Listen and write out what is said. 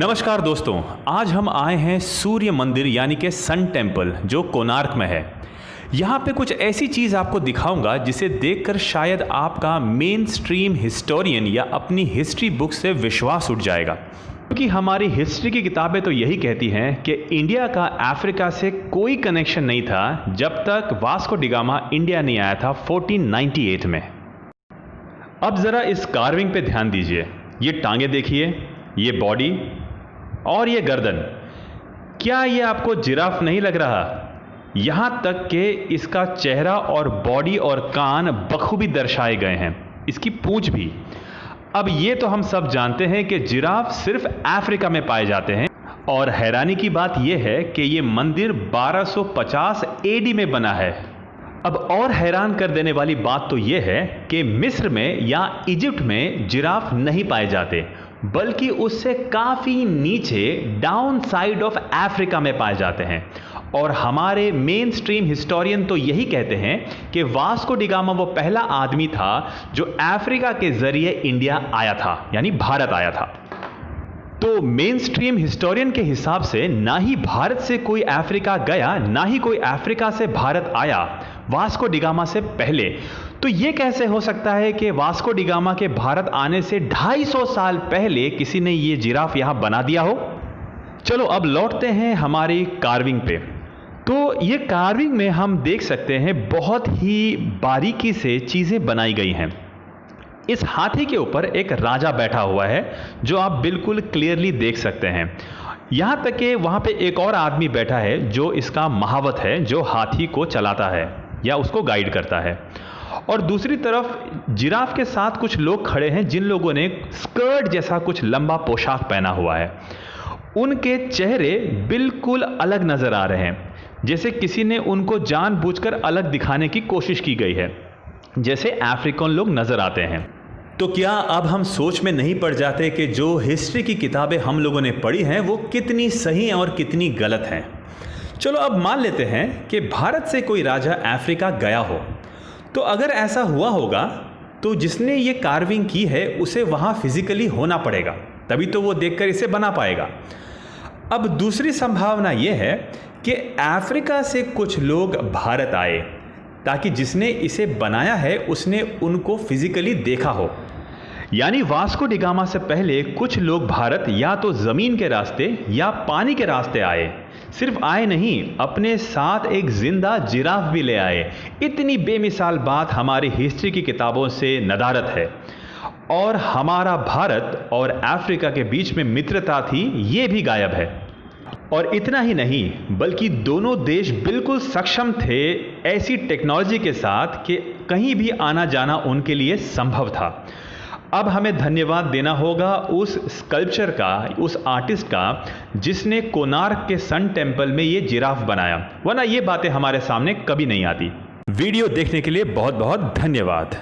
नमस्कार दोस्तों, आज हम आए हैं सूर्य मंदिर यानी कि सन टेम्पल जो कोणार्क में है। यहाँ पे कुछ ऐसी चीज़ आपको दिखाऊंगा जिसे देखकर शायद आपका मेन स्ट्रीम हिस्टोरियन या अपनी हिस्ट्री बुक से विश्वास उठ जाएगा, क्योंकि हमारी हिस्ट्री की किताबें तो यही कहती हैं कि इंडिया का अफ्रीका से कोई कनेक्शन नहीं था जब तक वास्को डी गामा इंडिया नहीं आया था 1498 में। अब ज़रा इस कार्विंग पे ध्यान दीजिए। ये टांगे देखिए, ये बॉडी और ये गर्दन। क्या ये आपको जिराफ नहीं लग रहा? यहां तक कि इसका चेहरा और बॉडी और कान बखूबी दर्शाए गए हैं, इसकी पूंछ भी। अब ये तो हम सब जानते हैं कि जिराफ सिर्फ अफ्रीका में पाए जाते हैं, और हैरानी की बात यह है कि ये मंदिर 1250 एडी में बना है। अब और हैरान कर देने वाली बात तो यह है कि मिस्र में या इजिप्ट में जिराफ नहीं पाए जाते, बल्कि उससे काफी नीचे डाउन साइड ऑफ अफ्रीका में पाए जाते हैं। और हमारे मेन स्ट्रीम हिस्टोरियन तो यही कहते हैं कि वास्को डी गामा वो पहला आदमी था जो अफ्रीका के जरिए इंडिया आया था, यानी भारत आया था। तो मेन स्ट्रीम हिस्टोरियन के हिसाब से ना ही भारत से कोई अफ्रीका गया, ना ही कोई अफ्रीका से भारत आया वास्को डी गामा से पहले। तो यह कैसे हो सकता है कि वास्को डी गामा के भारत आने से 250 साल पहले किसी ने यह जिराफ यहां बना दिया हो? चलो अब लौटते हैं हमारी कार्विंग पे। तो ये कार्विंग में हम देख सकते हैं बहुत ही बारीकी से चीजें बनाई गई हैं। इस हाथी के ऊपर एक राजा बैठा हुआ है जो आप बिल्कुल क्लियरली देख सकते हैं। यहां तक कि वहां पे एक और आदमी बैठा है जो इसका महावत है, जो हाथी को चलाता है या उसको गाइड करता है। और दूसरी तरफ जिराफ के साथ कुछ लोग खड़े हैं जिन लोगों ने स्कर्ट जैसा कुछ लंबा पोशाक पहना हुआ है। उनके चेहरे बिल्कुल अलग नजर आ रहे हैं, जैसे किसी ने उनको जानबूझकर अलग दिखाने की कोशिश की गई है, जैसे अफ्रीकन लोग नजर आते हैं। तो क्या अब हम सोच में नहीं पड़ जाते कि जो हिस्ट्री की किताबें हम लोगों ने पढ़ी हैं वो कितनी सही और कितनी गलत हैं? चलो अब मान लेते हैं कि भारत से कोई राजा अफ्रीका गया हो, तो अगर ऐसा हुआ होगा तो जिसने ये कार्विंग की है उसे वहाँ फिजिकली होना पड़ेगा, तभी तो वो देखकर इसे बना पाएगा। अब दूसरी संभावना ये है कि अफ्रीका से कुछ लोग भारत आए ताकि जिसने इसे बनाया है उसने उनको फिजिकली देखा हो। यानी वास्को डी गामा से पहले कुछ लोग भारत या तो जमीन के रास्ते या पानी के रास्ते आए। सिर्फ आए नहीं, अपने साथ एक जिंदा जिराफ भी ले आए। इतनी बेमिसाल बात हमारी हिस्ट्री की किताबों से नदारत है। और हमारा भारत और अफ्रीका के बीच में मित्रता थी, ये भी गायब है। और इतना ही नहीं, बल्कि दोनों देश बिल्कुल सक्षम थे ऐसी टेक्नोलॉजी के साथ कि कहीं भी आना जाना उनके लिए संभव था। अब हमें धन्यवाद देना होगा उस स्कल्पचर का, उस आर्टिस्ट का, जिसने कोणार्क के सन टेम्पल में ये जिराफ बनाया, वरना ये बातें हमारे सामने कभी नहीं आती। वीडियो देखने के लिए बहुत बहुत धन्यवाद।